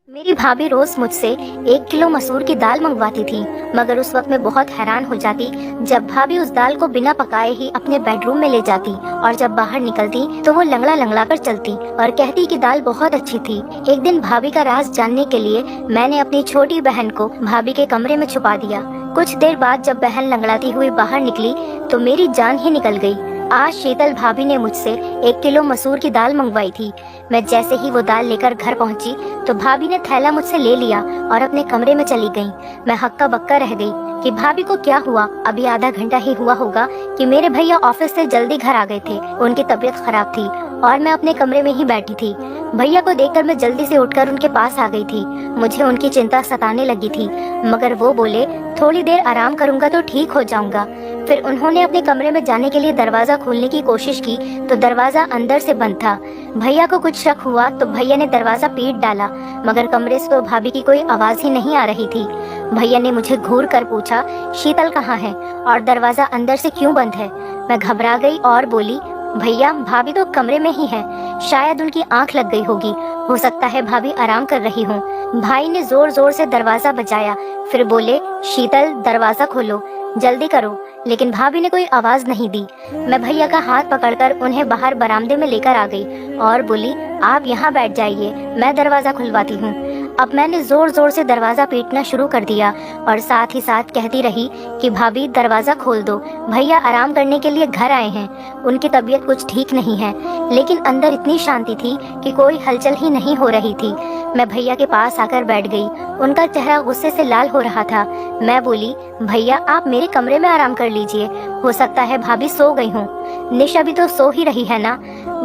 मेरी भाभी रोज मुझसे 1 किलो मसूर की दाल मंगवाती थी, मगर उस वक्त मैं बहुत हैरान हो जाती जब भाभी उस दाल को बिना पकाए ही अपने बेडरूम में ले जाती और जब बाहर निकलती तो वो लंगड़ा लंगड़ा कर चलती और कहती कि दाल बहुत अच्छी थी। एक दिन भाभी का राज जानने के लिए मैंने अपनी छोटी बहन को भाभी के कमरे में छुपा दिया। कुछ देर बाद जब बहन लंगड़ाती हुई बाहर निकली तो मेरी जान ही निकल गई। आज शीतल भाभी ने मुझसे 1 किलो मसूर की दाल मंगवाई थी। मैं जैसे ही वो दाल लेकर घर पहुंची तो भाभी ने थैला मुझसे ले लिया और अपने कमरे में चली गई। मैं हक्का बक्का रह गई कि भाभी को क्या हुआ। अभी आधा घंटा ही हुआ होगा कि मेरे भैया ऑफिस से जल्दी घर आ गए थे। उनकी तबीयत खराब थी और मैं अपने कमरे में ही बैठी थी। भैया को देखकर मैं जल्दी से उठकर उनके पास आ गई थी। मुझे उनकी चिंता सताने लगी थी, मगर वो बोले थोड़ी देर आराम करूंगा तो ठीक हो जाऊंगा। फिर उन्होंने अपने कमरे में जाने के लिए दरवाजा खोलने की कोशिश की तो दरवाजा अंदर से बंद था। भैया को कुछ शक हुआ तो भैया ने दरवाजा पीट डाला, मगर कमरे से तो भाभी की कोई आवाज ही नहीं आ रही थी। भैया ने मुझे घूर कर पूछा, शीतल कहाँ है और दरवाजा अंदर से क्यों बंद है। मैं घबरा गई और बोली, भैया भाभी तो कमरे में ही है, शायद उनकी आंख लग गई होगी, हो सकता है भाभी आराम कर रही हो। भाई ने जोर जोर से दरवाजा बजाया, फिर बोले, शीतल दरवाजा खोलो, जल्दी करो। लेकिन भाभी ने कोई आवाज नहीं दी। मैं भैया का हाथ पकड़कर उन्हें बाहर बरामदे में लेकर आ गई और बोली, आप यहाँ बैठ जाइए, मैं दरवाजा खुलवाती हूँ। अब मैंने जोर जोर से दरवाजा पीटना शुरू कर दिया और साथ ही साथ कहती रही कि भाभी दरवाजा खोल दो, भैया आराम करने के लिए घर आए हैं, उनकी तबीयत कुछ ठीक नहीं है। लेकिन अंदर इतनी शांति थी कि कोई हलचल ही नहीं हो रही थी। मैं भैया के पास आकर बैठ गई। उनका चेहरा गुस्से से लाल हो रहा था। मैं बोली, भैया आप मेरे कमरे में आराम कर लीजिए, हो सकता है भाभी सो गई हूँ। निशा भी तो सो ही रही है ना।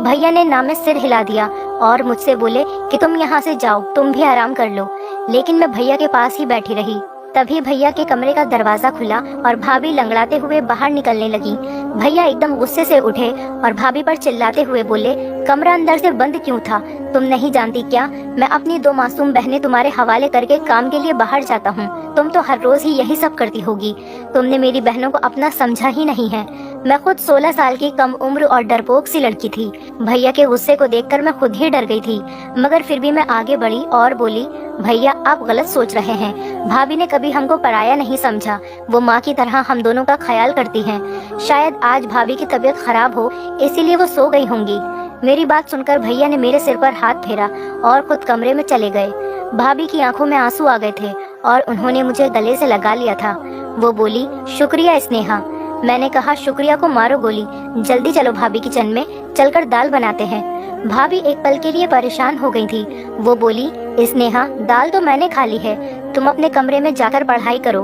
भैया ने ना में सिर हिला दिया और मुझसे बोले कि तुम यहाँ से जाओ, तुम भी आराम कर लो। लेकिन मैं भैया के पास ही बैठी रही। तभी भैया के कमरे का दरवाजा खुला और भाभी लंगड़ाते हुए बाहर निकलने लगी। भैया एकदम गुस्से से उठे और भाभी पर चिल्लाते हुए बोले, कमरा अंदर से बंद क्यों था? तुम नहीं जानती क्या, मैं अपनी 2 मासूम बहनें तुम्हारे हवाले करके काम के लिए बाहर जाता हूँ। तुम तो हर रोज ही यही सब करती होगी। तुमने मेरी बहनों को अपना समझा ही नहीं है। मैं खुद 16 साल की कम उम्र और डरपोक सी लड़की थी। भैया के गुस्से को देखकर मैं खुद ही डर गई थी, मगर फिर भी मैं आगे बढ़ी और बोली, भैया आप गलत सोच रहे हैं। भाभी ने कभी हमको पराया नहीं समझा, वो माँ की तरह हम दोनों का ख्याल करती हैं। शायद आज भाभी की तबीयत खराब हो, इसीलिए वो सो गई होंगी। मेरी बात सुनकर भैया ने मेरे सिर पर हाथ फेरा और खुद कमरे में चले गए। भाभी की आंखों में आंसू आ गए थे और उन्होंने मुझे गले से लगा लिया था। वो बोली, शुक्रिया स्नेहा। मैंने कहा, शुक्रिया को मारो गोली, जल्दी चलो भाभी किचन में, चलकर दाल बनाते हैं। भाभी एक पल के लिए परेशान हो गई थी। वो बोली, स्नेहा दाल तो मैंने खा ली है, तुम अपने कमरे में जाकर पढ़ाई करो।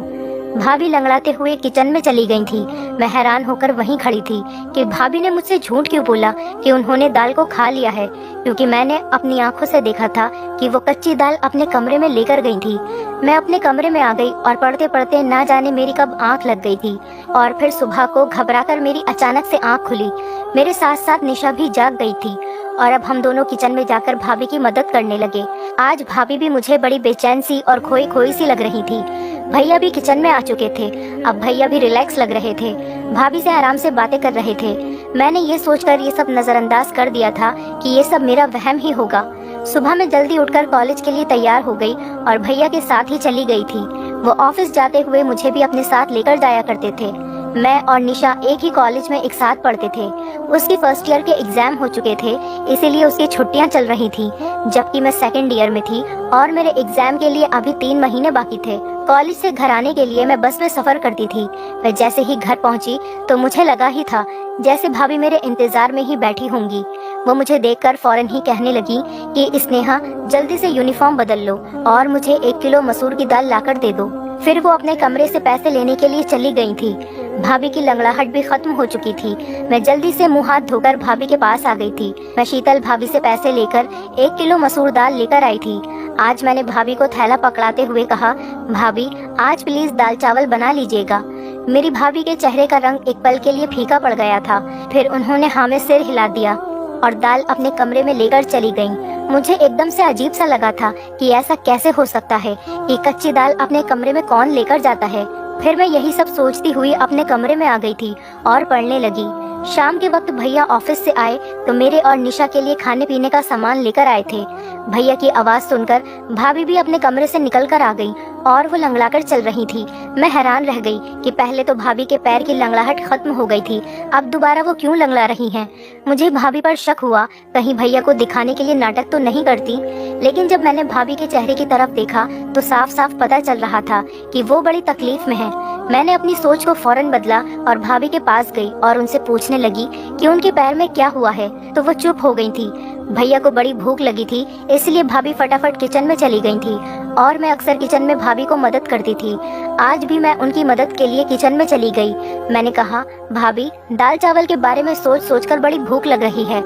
भाभी लंगड़ाते हुए किचन में चली गई थी। मैं हैरान होकर वहीं खड़ी थी कि भाभी ने मुझसे झूठ क्यों बोला कि उन्होंने दाल को खा लिया है, क्योंकि मैंने अपनी आंखों से देखा था कि वो कच्ची दाल अपने कमरे में लेकर गई थी। मैं अपने कमरे में आ गई और पढ़ते पढ़ते ना जाने मेरी कब आंख लग गई थी और फिर सुबह को घबराकर मेरी अचानक से आंख खुली। मेरे साथ साथ निशा भी जाग गई थी और अब हम दोनों किचन में जाकर भाभी की मदद करने लगे। आज भाभी भी मुझे बड़ी बेचैन सी और खोई खोई सी लग रही थी। भैया भी किचन में आ चुके थे। अब भैया भी रिलैक्स लग रहे थे, भाभी से आराम से बातें कर रहे थे। मैंने ये सोचकर ये सब नजरअंदाज कर दिया था कि ये सब मेरा वहम ही होगा। सुबह में जल्दी उठकर कॉलेज के लिए तैयार हो गई और भैया के साथ ही चली गई थी। वो ऑफिस जाते हुए मुझे भी अपने साथ लेकर जाया करते थे। मैं और निशा एक ही कॉलेज में एक साथ पढ़ते थे। उसकी फर्स्ट ईयर के एग्जाम हो चुके थे, इसीलिए उसकी छुट्टियां चल रही थी, जबकि मैं सेकंड ईयर में थी और मेरे एग्जाम के लिए अभी 3 महीने बाकी थे। कॉलेज से घर आने के लिए मैं बस में सफर करती थी। मैं जैसे ही घर पहुंची तो मुझे लगा ही था जैसे भाभी मेरे इंतजार में ही बैठी होंगी। वो मुझे देखकर फौरन ही कहने लगी कि स्नेहा जल्दी से यूनिफॉर्म बदल लो और मुझे 1 किलो मसूर की दाल लाकर दे दो। फिर वो अपने कमरे से पैसे लेने के लिए चली गई थी। भाभी की लंगड़ाहट भी खत्म हो चुकी थी। मैं जल्दी से मुंह हाथ धोकर भाभी के पास आ गई थी। मैं शीतल भाभी से पैसे लेकर 1 किलो मसूर दाल लेकर आई थी। आज मैंने भाभी को थैला पकड़ाते हुए कहा, भाभी आज प्लीज दाल चावल बना लीजिएगा। मेरी भाभी के चेहरे का रंग एक पल के लिए फीका पड़ गया था। फिर उन्होंने हाँ में सिर हिला दिया और दाल अपने कमरे में लेकर चली गईं। मुझे एकदम से अजीब सा लगा था कि ऐसा कैसे हो सकता है कि कच्ची दाल अपने कमरे में कौन लेकर जाता है। फिर मैं यही सब सोचती हुई अपने कमरे में आ गई थी और पढ़ने लगी। शाम के वक्त भैया ऑफिस से आए तो मेरे और निशा के लिए खाने पीने का सामान लेकर आए थे। भैया की आवाज सुनकर भाभी भी अपने कमरे से निकल कर आ गई और वो लंगड़ाकर चल रही थी। मैं हैरान रह गई कि पहले तो भाभी के पैर की लंगड़ाहट खत्म हो गई थी, अब दोबारा वो क्यों लंगड़ा रही हैं। मुझे भाभी पर शक हुआ, कहीं भैया को दिखाने के लिए नाटक तो नहीं करती। लेकिन जब मैंने भाभी के चेहरे की तरफ देखा तो साफ साफ पता चल रहा था कि वो बड़ी तकलीफ में है। मैंने अपनी सोच को फौरन बदला और भाभी के पास गई और उनसे पूछने लगी कि उनके पैर में क्या हुआ है, तो वो चुप हो गई थी। भैया को बड़ी भूख लगी थी, इसलिए भाभी फटाफट किचन में चली गई थी और मैं अक्सर किचन में भाभी को मदद करती थी। आज भी मैं उनकी मदद के लिए किचन में चली गई। मैंने कहा, भाभी दाल चावल के बारे में सोच सोचकर बड़ी भूख लग रही है।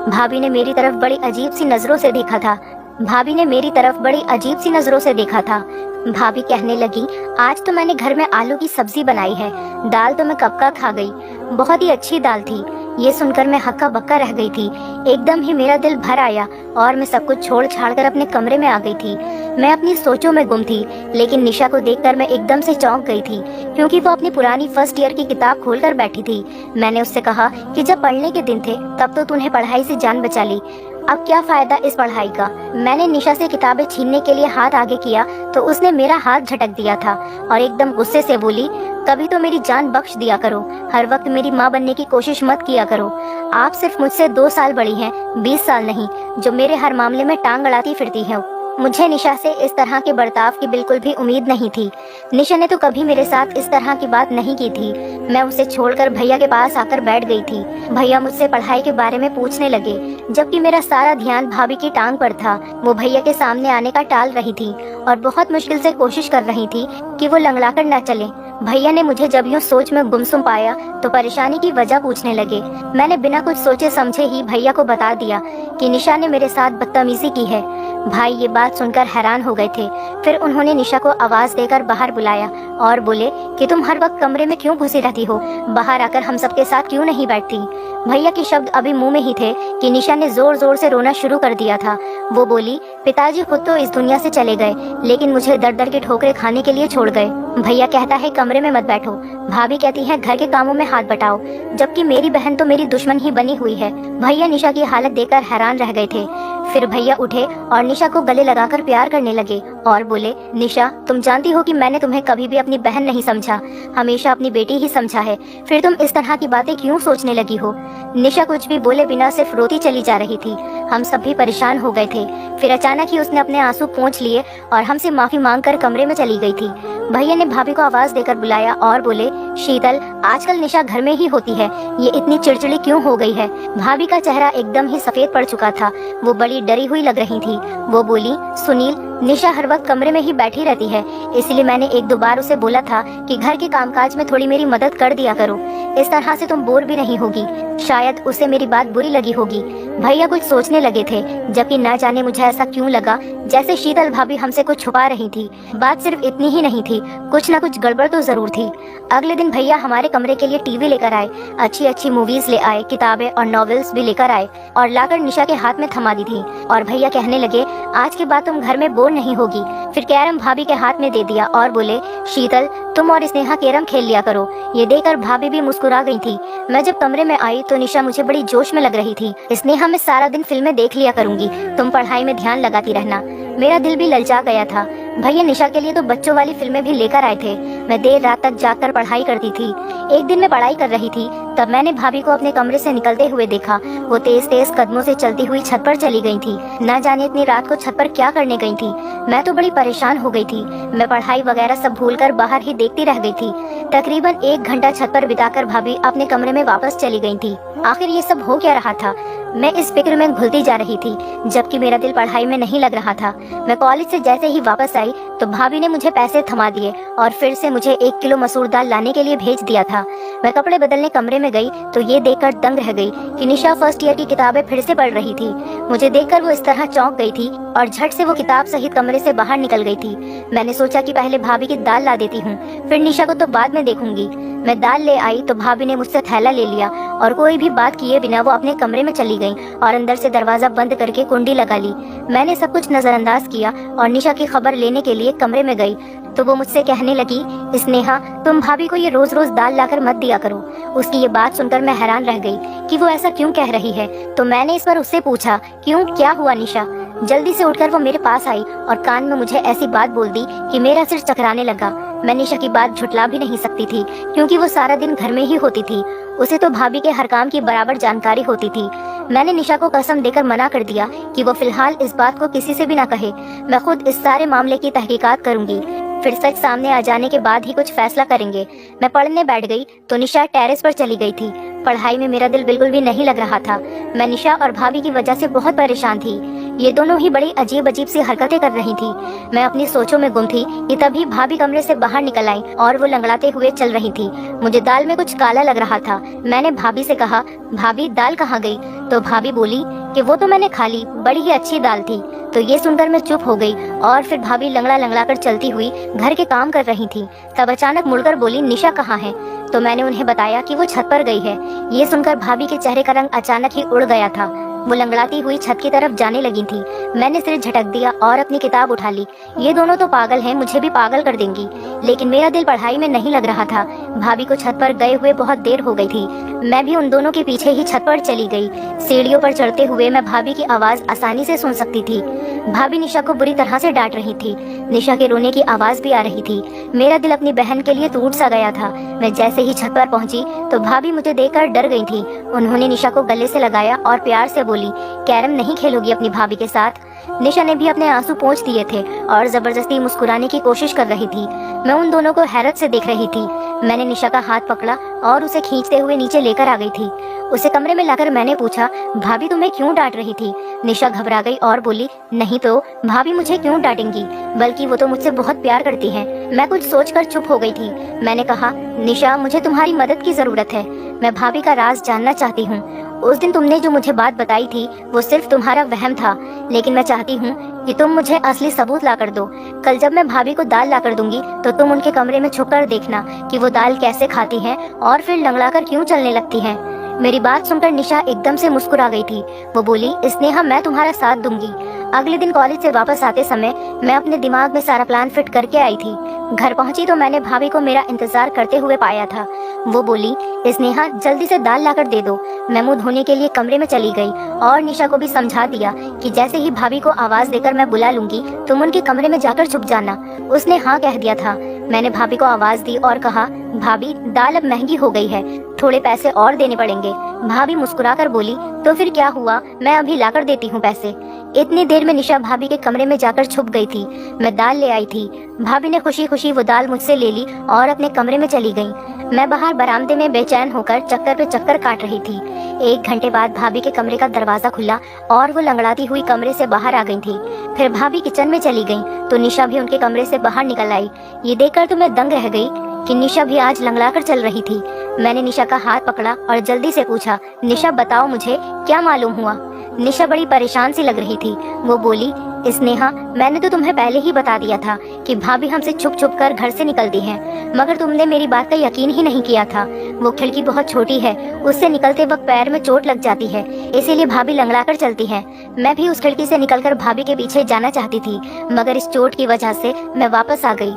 भाभी ने मेरी तरफ बड़ी अजीब सी नजरों से देखा था। भाभी कहने लगी, आज तो मैंने घर में आलू की सब्जी बनाई है, दाल तो मैं कब का खा गई, बहुत ही अच्छी दाल थी। ये सुनकर मैं हक्का बक्का रह गई थी। एकदम ही मेरा दिल भर आया और मैं सब कुछ छोड़ छाड़ कर अपने कमरे में आ गई थी। मैं अपनी सोचों में गुम थी, लेकिन निशा को देखकर मैं एकदम से चौंक गई थी, क्योंकि वो अपनी पुरानी फर्स्ट ईयर की किताब खोलकर बैठी थी। मैंने उससे कहा कि जब पढ़ने के दिन थे तब तो तूने पढ़ाई से जान बचा ली, अब क्या फायदा इस पढ़ाई का। मैंने निशा से किताबें छीनने के लिए हाथ आगे किया तो उसने मेरा हाथ झटक दिया था और एकदम गुस्से से बोली, कभी तो मेरी जान बख्श दिया करो, हर वक्त मेरी माँ बनने की कोशिश मत किया करो। आप सिर्फ मुझसे 2 साल बड़ी हैं, 20 साल नहीं, जो मेरे हर मामले में टांग अड़ाती फिरती हैं। मुझे निशा से इस तरह के बर्ताव की बिल्कुल भी उम्मीद नहीं थी। निशा ने तो कभी मेरे साथ इस तरह की बात नहीं की थी। मैं उसे छोड़कर भैया के पास आकर बैठ गई थी। भैया मुझसे पढ़ाई के बारे में पूछने लगे, जबकि मेरा सारा ध्यान भाभी की टांग पर था। वो भैया के सामने आने का टाल रही थी और बहुत मुश्किल से कोशिश कर रही थी कि वो लंगड़ाकर न चले। भैया ने मुझे जब यूँ सोच में गुमसुम पाया तो परेशानी की वजह पूछने लगे। मैंने बिना कुछ सोचे समझे ही भैया को बता दिया कि निशा ने मेरे साथ बदतमीजी की है। भाई ये बात सुनकर हैरान हो गए थे। फिर उन्होंने निशा को आवाज देकर बाहर बुलाया और बोले कि तुम हर वक्त कमरे में क्यों घुसी रहती हो, बाहर आकर हम सबके साथ क्यों नहीं बैठती। भैया के शब्द अभी मुंह में ही थे कि निशा ने जोर जोर से रोना शुरू कर दिया था। वो बोली, पिताजी खुद तो इस दुनिया से चले गए, लेकिन मुझे दर दर की ठोकरें खाने के लिए छोड़ गए। भैया कहता है कमरे में मत बैठो, भाभी कहती है घर के कामों में हाथ बटाओ, जबकि मेरी बहन तो मेरी दुश्मन ही बनी हुई है। भैया निशा की हालत देखकर हैरान रह गए थे। फिर भैया उठे और निशा को गले लगाकर प्यार करने लगे और बोले, निशा तुम जानती हो कि मैंने तुम्हें कभी भी अपनी बहन नहीं समझा, हमेशा अपनी बेटी ही समझा है, फिर तुम इस तरह की बातें क्यों सोचने लगी हो। निशा कुछ भी बोले बिना सिर्फ रोती चली जा रही थी। हम सब भी परेशान हो गए थे। फिर अचानक ही उसने अपने आंसू पोंछ लिए और हमसे माफी मांगकर कमरे में चली गई थी। भैया ने भाभी को आवाज देकर बुलाया और बोले, शीतल आजकल निशा घर में ही होती है, ये इतनी चिड़चिड़ी क्यों हो गई है। भाभी का चेहरा एकदम ही सफेद पड़ चुका था, वो बड़ी डरी हुई लग रही थी। वो बोली, सुनील निशा हर वक्त कमरे में ही बैठी रहती है, इसलिए मैंने 1-2 बार उसे बोला था कि घर के कामकाज में थोड़ी मेरी मदद कर दिया करो, इस तरह से तुम बोर भी नहीं होगी। शायद उसे मेरी बात बुरी लगी होगी। भैया कुछ सोचने लगे थे, जबकि न जाने मुझे ऐसा क्यों लगा जैसे शीतल भाभी हमसे कुछ छुपा रही थी। बात सिर्फ इतनी ही नहीं थी, कुछ न कुछ गड़बड़ तो जरूर थी। अगले दिन भैया हमारे कमरे के लिए टीवी लेकर आए, अच्छी अच्छी मूवीज ले आए, किताबें और नॉवेल्स भी लेकर आए और लाकर निशा के हाथ में थमा दी थी। और भैया कहने लगे, आज के बाद तुम घर में बोर नहीं होगी। फिर कैरम भाभी के हाथ में दे दिया और बोले, शीतल तुम और स्नेहा कैरम खेल लिया करो। ये देखकर भाभी भी मुस्कुरा गई थी। मैं जब कमरे में आई तो निशा मुझे बड़ी जोश में लग रही थी। स्नेहा मैं सारा दिन फिल्में देख लिया करूंगी, तुम पढ़ाई में ध्यान लगाती रहना। मेरा दिल भी ललचा गया था। भैया निशा के लिए तो बच्चों वाली फिल्में भी लेकर आए थे। मैं देर रात तक जागकर पढ़ाई करती थी। एक दिन मैं पढ़ाई कर रही थी, तब मैंने भाभी को अपने कमरे से निकलते हुए देखा। वो तेज तेज कदमों से चलती हुई छत पर चली गई थी। न जाने इतनी रात को छत पर क्या करने गई थी। मैं तो बड़ी परेशान हो गई थी। मैं पढ़ाई वगैरह सब भूलकर बाहर ही देखती रह गई थी। तकरीबन 1 घंटा छत पर बिताकर भाभी अपने कमरे में वापस चली गई थी। आखिर ये सब हो क्या रहा था। मैं इस फिक्र में घुलती जा रही थी, जबकि मेरा दिल पढ़ाई में नहीं लग रहा था। मैं कॉलेज से जैसे ही वापस आई तो भाभी ने मुझे पैसे थमा दिए और फिर से मुझे 1 किलो मसूर दाल लाने के लिए भेज दिया था। मैं कपड़े बदलने कमरे में गई तो ये देखकर दंग रह गई कि निशा फर्स्ट ईयर की किताबें फिर से पढ़ रही थी। मुझे देखकर वो इस तरह चौंक गई थी और झट से वो किताब सहित कमरे से बाहर निकल गई थी। मैंने सोचा कि पहले भाभी की दाल ला देती हूँ, फिर निशा को तो बाद में देखूंगी। मैं दाल ले आई तो भाभी ने मुझसे थैला ले लिया और कोई भी बात किए बिना वो अपने कमरे में चली गई और अंदर से दरवाजा बंद करके कुंडी लगा ली। मैंने सब कुछ नजरअंदाज किया और निशा की खबर लेने के लिए कमरे में गई तो वो मुझसे कहने लगी, स्नेहा तुम भाभी को ये रोज रोज दाल लाकर मत दिया करो। उसकी ये बात सुनकर मैं हैरान रह गई कि वो ऐसा क्यों कह रही है। तो मैंने इस पर उससे पूछा, क्यों, क्या हुआ निशा? जल्दी से उठकर वो मेरे पास आई और कान में मुझे ऐसी बात बोल दी कि मेरा सिर चकराने लगा। मैं निशा की बात झुटला भी नहीं सकती थी क्योंकि वो सारा दिन घर में ही होती थी। उसे तो भाभी के हर काम की बराबर जानकारी होती थी। मैंने निशा को कसम देकर मना कर दिया कि वो फिलहाल इस बात को किसी से भी ना कहे। मैं खुद इस सारे मामले की तहकीकात करूंगी, फिर सच सामने आ जाने के बाद ही कुछ फैसला करेंगे। मैं पढ़ने बैठ गई तो निशा टेरेस पर चली गई थी। पढ़ाई में मेरा दिल बिल्कुल भी नहीं लग रहा था। मैं निशा और भाभी की वजह से बहुत परेशान थी। ये दोनों ही बड़ी अजीब अजीब सी हरकतें कर रही थी। मैं अपनी सोचों में गुम थी कि तभी भाभी कमरे से बाहर निकल आई और वो लंगड़ाते हुए चल रही थी। मुझे दाल में कुछ काला लग रहा था। मैंने भाभी से कहा, भाभी दाल कहाँ गई? तो भाभी बोली कि वो तो मैंने खा ली, बड़ी ही अच्छी दाल थी। तो ये सुनकर मैं चुप हो गई और फिर भाभी लंगड़ा लंगड़ा कर चलती हुई घर के काम कर रही थी। तब अचानक मुड़कर बोली, निशा कहाँ है? तो मैंने उन्हें बताया कि वो छत पर गई है। ये सुनकर भाभी के चेहरे का रंग अचानक ही उड़ गया था। वो लंगड़ाती हुई छत की तरफ जाने लगी थी। मैंने सिर झटक दिया और अपनी किताब उठा ली। ये दोनों तो पागल हैं, मुझे भी पागल कर देंगी। लेकिन मेरा दिल पढ़ाई में नहीं लग रहा था। भाभी को छत पर गए हुए बहुत देर हो गई थी। मैं भी उन दोनों के पीछे ही छत पर चली गई। सीढ़ियों पर चढ़ते हुए मैं भाभी की आवाज आसानी से सुन सकती थी। भाभी निशा को बुरी तरह से डांट रही थी। निशा के रोने की आवाज भी आ रही थी। मेरा दिल अपनी बहन के लिए टूट सा गया था। मैं जैसे ही छत पर पहुंची तो भाभी मुझे देखकर डर गई थी। उन्होंने निशा को गले से लगाया और प्यार से बोली, कैरम नहीं खेलोगी अपनी भाभी के साथ? निशा ने भी अपने आंसू पोंछ दिए थे और जबरदस्ती मुस्कुराने की कोशिश कर रही थी। मैं उन दोनों को हैरत से देख रही थी। मैंने निशा का हाथ पकड़ा और उसे खींचते हुए नीचे लेकर आ गई थी। उसे कमरे में लाकर मैंने पूछा, भाभी तुम्हें क्यों डांट रही थी? निशा घबरा गई और बोली, नहीं तो भाभी मुझे क्यों डांटेंगी, बल्कि वो तो मुझसे बहुत प्यार करती हैं। मैं कुछ सोचकर चुप हो गई थी। मैंने कहा, निशा मुझे तुम्हारी मदद की जरूरत है। मैं भाभी का राज जानना चाहती हूँ। उस दिन तुमने जो मुझे बात बताई थी वो सिर्फ तुम्हारा वहम था, लेकिन मैं चाहती हूँ कि तुम मुझे असली सबूत ला कर दो। कल जब मैं भाभी को दाल ला कर दूंगी तो तुम उनके कमरे में छुपकर देखना कि वो दाल कैसे खाती हैं और फिर लंगड़ाकर क्यों चलने लगती हैं। मेरी बात सुनकर निशा एकदम से मुस्कुरा गई थी। वो बोली, स्नेहा मैं तुम्हारा साथ दूंगी। अगले दिन कॉलेज से वापस आते समय मैं अपने दिमाग में सारा प्लान फिट करके आई थी। घर पहुंची तो मैंने भाभी को मेरा इंतजार करते हुए पाया था। वो बोली, स्नेहा जल्दी से दाल लाकर दे दो। मैं मुंह धोने के लिए कमरे में चली गई और निशा को भी समझा दिया कि जैसे ही भाभी को आवाज देकर मैं बुला लूंगी तुम उनके कमरे में जाकर छुप जाना। उसने हाँ कह दिया था। मैंने भाभी को आवाज दी और कहा, भाभी दाल अब महंगी हो गई है, थोड़े पैसे और देने पड़ेंगे। भाभी मुस्कुराकर बोली, तो फिर क्या हुआ, मैं अभी लाकर देती हूँ पैसे। इतनी देर में निशा भाभी के कमरे में जाकर छुप गई थी। मैं दाल ले आई थी। भाभी ने खुशी खुशी वो दाल मुझसे ले ली और अपने कमरे में चली गई। मैं बाहर बरामदे में बेचैन होकर चक्कर पे चक्कर काट रही थी। 1 घंटे बाद भाभी के कमरे का दरवाजा खुला और वो लंगड़ाती हुई कमरे से बाहर आ गई थी। फिर भाभी किचन में चली गई तो निशा भी उनके कमरे से बाहर निकल आई। ये देखकर तो मैं दंग रह गई कि निशा भी आज लंगड़ाकर चल रही थी। मैंने निशा का हाथ पकड़ा और जल्दी से पूछा, निशा बताओ मुझे क्या मालूम हुआ? निशा बड़ी परेशान सी लग रही थी। वो बोली, स्नेहा मैंने तो तुम्हें पहले ही बता दिया था कि भाभी हमसे छुप छुप कर घर से निकलती हैं, मगर तुमने मेरी बात का यकीन ही नहीं किया था। वो खिड़की बहुत छोटी है, उससे निकलते वक्त पैर में चोट लग जाती है, इसीलिए भाभी लंगड़ा कर चलती है। मैं भी उस खिड़की से निकलकर भाभी के पीछे जाना चाहती थी, मगर इस चोट की वजह से मैं वापस आ गई।